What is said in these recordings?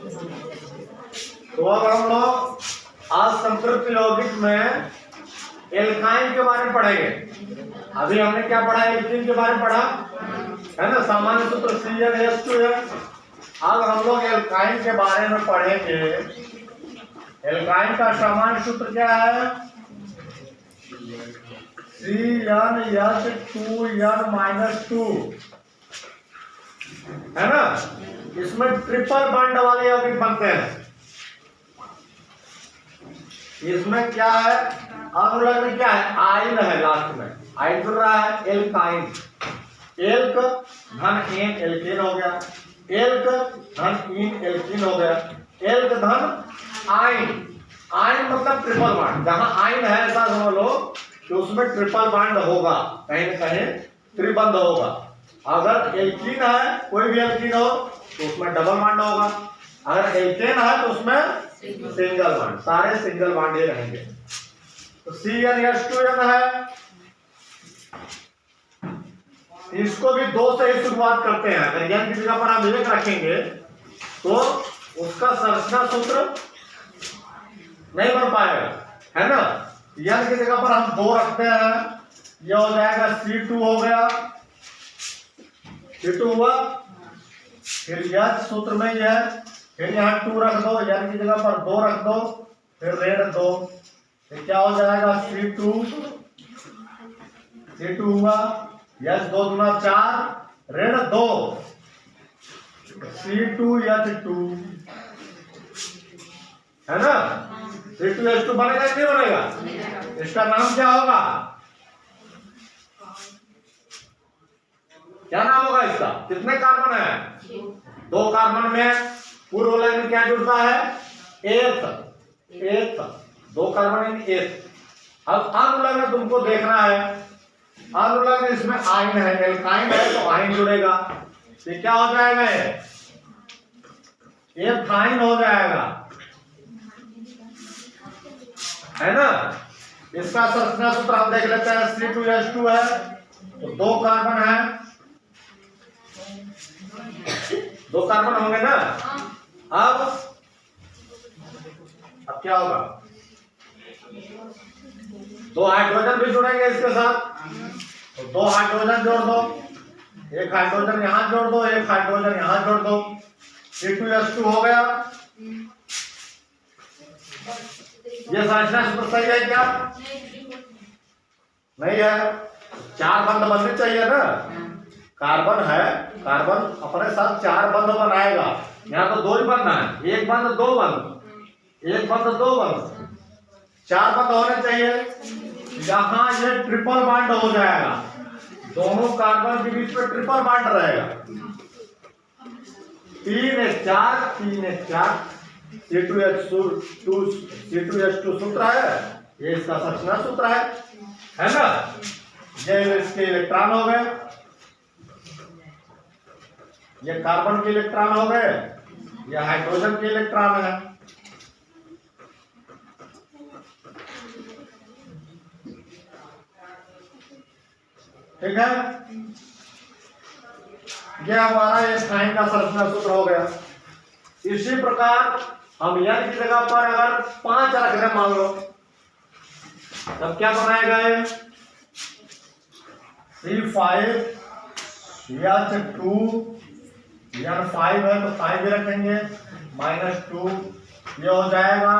तो अब हम लोग आज संतृप्त यौगिक में एल्काइन के बारे में पढ़ेंगे। अभी हमने क्या पढ़ा, एल्कीन के बारे में पढ़ा है ना, सामान्य सूत्र CnH2 है। अब हम लोग एल्काइन के बारे में पढ़ेंगे। एल्काइन का सामान्य सूत्र क्या है? CnH2n-2 है ना। इसमें ट्रिपल बॉन्ड वाले यौगिक बनते हैं। इसमें क्या है, अनुलग्न में क्या है, आइन है, लास्ट में आइन जुड़ रहा है, एल्काइन। एल्क धन एन एल्कीन हो गया, एल्क धन इन एल्कीन हो गया, एल्क धन आइन। आइन मतलब ट्रिपल बॉन्ड। जहां आइन है ऐसा समझ लो कि उसमें ट्रिपल बॉन्ड होगा, कहीं न कहीं त्रिबंध होगा। अगर एल्कीन है, कोई भी एल्कीन हो तो उसमें डबल बॉन्ड होगा। अगर एल्केन है तो उसमें सिंगल बॉन्ड, सारे सिंगल बॉन्ड ही रहेंगे। तो CnH2n है, इसको भी 2 से ही शुरुआत करते हैं। अगर n की जगह पर आप 1 रखेंगे तो उसका संरचना सूत्र नहीं बन पाएगा, है ना। n की जगह पर हम 2 रखते हैं, यह हो जाएगा C2 हो गया, C2 हुआ, फिर H सूत्र में ही है, फिर यहाँ 2 रख दो, n की जगह पर 2 रख दो, फिर रेड 2, फिर क्या हो जाएगा C2 हुआ, H 2 दूना 4, रेड 2, C2H2 है ना। C2H2 बनेगा कि नहीं बनेगा? इसका नाम क्या होगा, क्या नाम होगा इसका? कितने कार्बन है? 2 कार्बन में पूर्व लाइन में क्या जुड़ता है, एथ। 2 कार्बन एथ। अब अनुलग्न में तुमको देखना है, अनुलग्न इसमें आइन है, एल्काइन है तो आइन जुड़ेगा, ये क्या हो जाएगा, एथाइन हो जाएगा, है ना। इसका संरचना सूत्र हम देख लेते हैं। C2H2 है तो 2 कार्बन है, 2 कार्बन होंगे ना। अब क्या होगा, 2 हाइड्रोजन भी जुड़ेंगे इसके साथ, तो 2 हाइड्रोजन जोड़ दो, 1 हाइड्रोजन यहां जोड़ दो, 1 हाइड्रोजन यहां जोड़ दो, C2H2 हो गया। ये संरचना सूत्र सही है क्या? नहीं है, 4 बंध बनने चाहिए ना। कार्बन है, कार्बन अपने साथ 4 बंध बनाएगा। यहाँ तो 2 ही बंध है, 1 बंध 2 बंध, 1 बंध 2 बंध, 4 बंध होने चाहिए। यहां ये ट्रिपल बॉन्ड हो जाएगा, दोनों कार्बन के बीच में ट्रिपल बॉन्ड रहेगा। 3 1 4 3 1 4 C2H2 सूत्र है, ये इसका संरचना सूत्र है ना। ये इसके इलेक्ट्रॉन हो गए, ये कार्बन के इलेक्ट्रॉन हो गए, ये हाइड्रोजन के इलेक्ट्रॉन है। ठीक है, ये हमारा एल्काइन का संरचना सूत्र हो गया। इसी प्रकार हम n की जगह पर अगर 5 रख दें मान लो, तब क्या बनाएगा ये, C5H2, n5 है तो 5 भी रखेंगे, -2, ये हो जाएगा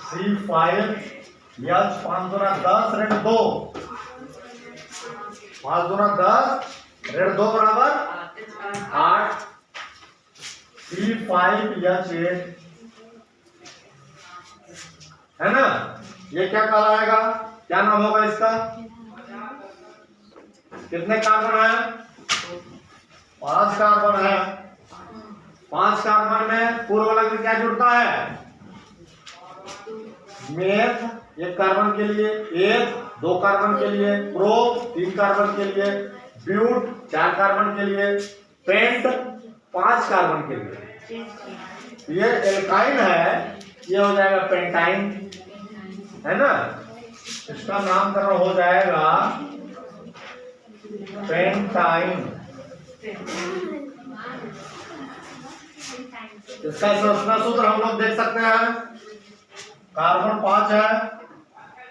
C5H 5 दूना 10 रेड 2, 5 दूना 10 रेड 2 बराबर 8, C5H8 है ना। ये क्या कहलाएगा, क्या नाम होगा इसका? कितने कार्बन है? 5 कार्बन है। 5 कार्बन में पूर्व लग्न क्या जुड़ता है, मेथ 1 कार्बन के लिए, एथ 2 कार्बन के लिए, प्रो 3 कार्बन के लिए, ब्यूट 4 कार्बन के लिए, पेंट 5 कार्बन के लिए। ये एल्काइन है, ये हो जाएगा पेंटाइन, है ना। इसका नामकरण हो जाएगा पेंटाइन। इसका संरचना सूत्र हम लोग देख सकते हैं। कार्बन 5 है,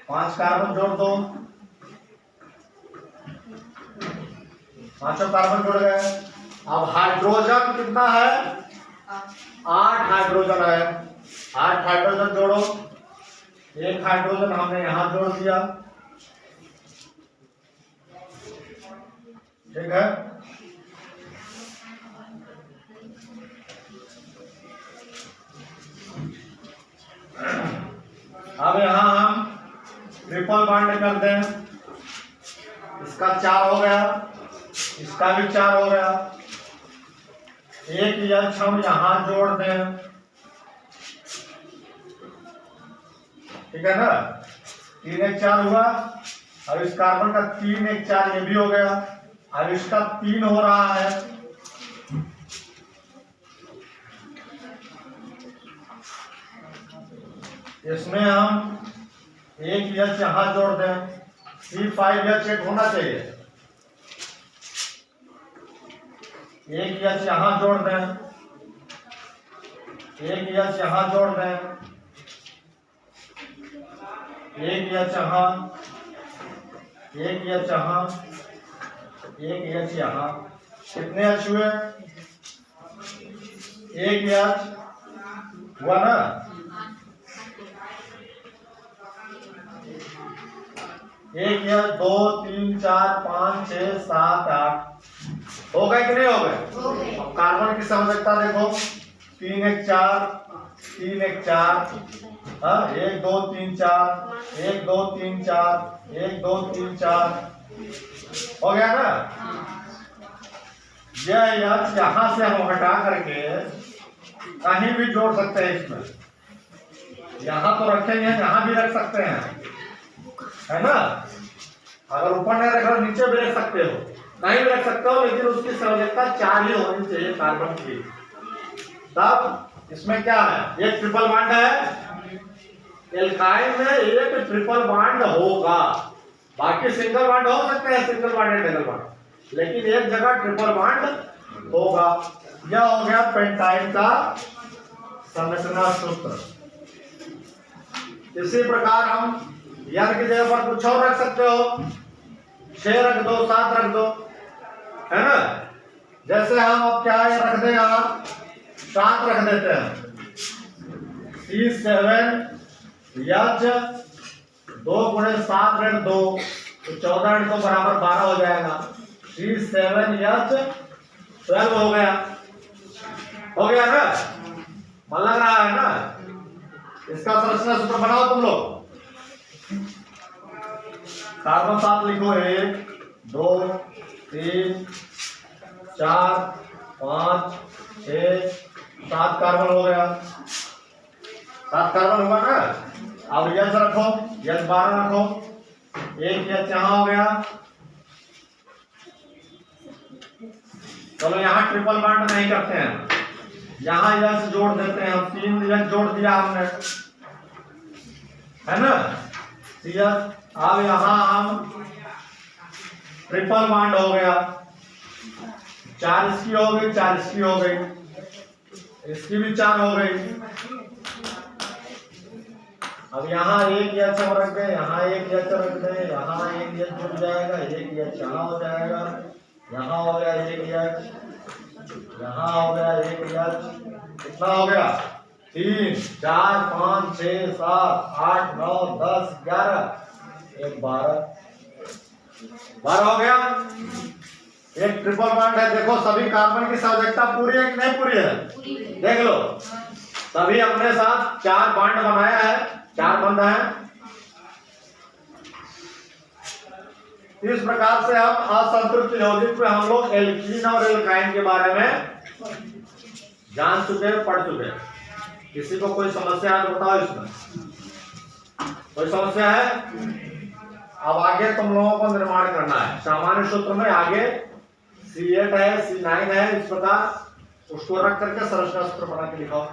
5 कार्बन जोड़ दो, 5 कार्बन जुड़ गए। अब हाइड्रोजन कितना है? 8 हाइड्रोजन है। 8 हाइड्रोजन जोड़ो, 1 हाइड्रोजन हमने यहां जोड़ दिया, ठीक है। अब यहां हम ट्रिपल बॉन्ड कर दें, इसका 4 हो गया, इसका भी 4 हो गया। एक H हम यहां जोड़ दें, ठीक है ना। 3 1 4 हुआ। अब इस कार्बन का 3 1 4 ये भी हो गया। अब इसका 3 हो रहा है, इसमें हम एक H यहां जोड़ दें, C5H8 होना चाहिए। एक H यहां जोड़ दें, एक H यहां जोड़ दें, एक H यहां, एक H यहां, एक H यहां। कितने H हुए? एक H हुआ ना। एक H 2 3 4 5 6 7 8 हो गए कि नहीं हो गए? अब कार्बन की संयोजकता देखो, 3 1 4 3 1 4, 1 2 3 4 1 2 3 4 1 2 3 4 हो गया ना। यह यहां से हम हटा करके कहीं भी जोड़ सकते हैं। इसमें यहां तो रखेंगे, यहां भी रख सकते हैं, है ना। अगर ऊपर नहीं रख रहे नीचे भी रख सकते हो, कहीं भी रख सकते हो, लेकिन उसकी संयोजकता 4 ही होनी चाहिए कार्बन की। तब इसमें क्या है? एक ट्रिपल बॉन्ड है, एल्काइन में एक ट्रिपल बॉन्ड होगा, बाकी सिंगल बॉन्ड हो सकते हैं, सिंगल बॉन्ड या डबल बॉन्ड, लेकिन एक जगह ट्रिपल बॉन्ड होगा। यह हो गया पेंटाइन का संरचना सूत्र। इसी प्रकार हम यार की जगह पर कुछ और रख सकते हो, 6 रख दो, 7 रख दो, है ना। जैसे हम अब क्या रख दें, आप 7 रख देते हैं, C7H 2 × 7 ऋण 2, तो 14 ऋण 2 बराबर 12 हो जाएगा। C7H 12 हो गया, हो गया ना। मन लग रहा है ना। इसका संरचना सूत्र बनाओ तुम लोग। कार्बन 7 लिखो, 1 2 3 4 5 6 7 कार्बन हो गया, 7 कार्बन होगा ना। अब H रखो, H 12 रखो, एक H यहां हो गया। चलो यहां ट्रिपल बॉन्ड नहीं करते हैं, यहां H जोड़ देते हैं। हम 3 H जोड़ दिया हमने, है ना। अब यहां हम ट्रिपल बॉन्ड हो गया, 4 इसकी हो गई, 4 इसकी हो गई, इसकी भी 4 हो गई। अब यहाँ एक H हम रख दें, यहाँ एक H रख दें, यहाँ एक H जुड़ जाएगा, एक H यहाँ हो जाएगा, यहाँ हो गया एक H, यहाँ हो गया एक H। कितना हो गया? 3 4 5 6 7 8 9 10 11, एक 12 हो गया। एक ट्रिपल बॉन्ड है, देखो सभी कार्बन की संयोजकता पूरी है कि नहीं पूरी है? देख लो, सभी अपने साथ 4 बॉन्ड बनाया है, 4 बंध है। इस प्रकार से हम असंतृप्त यौगिक में हम लोग एल्कीन और एल्काइन के बारे में जान चुके, पढ़ चुके। किसी को कोई समस्या है तो बताओ। इसमें कोई समस्या है? अब आगे तुम लोगों को निर्माण करना है। सामान्य सूत्र में आगे C8 है, C9 है, इस प्रकार उसको रख करके संरचना सूत्र बना के लिखाओ।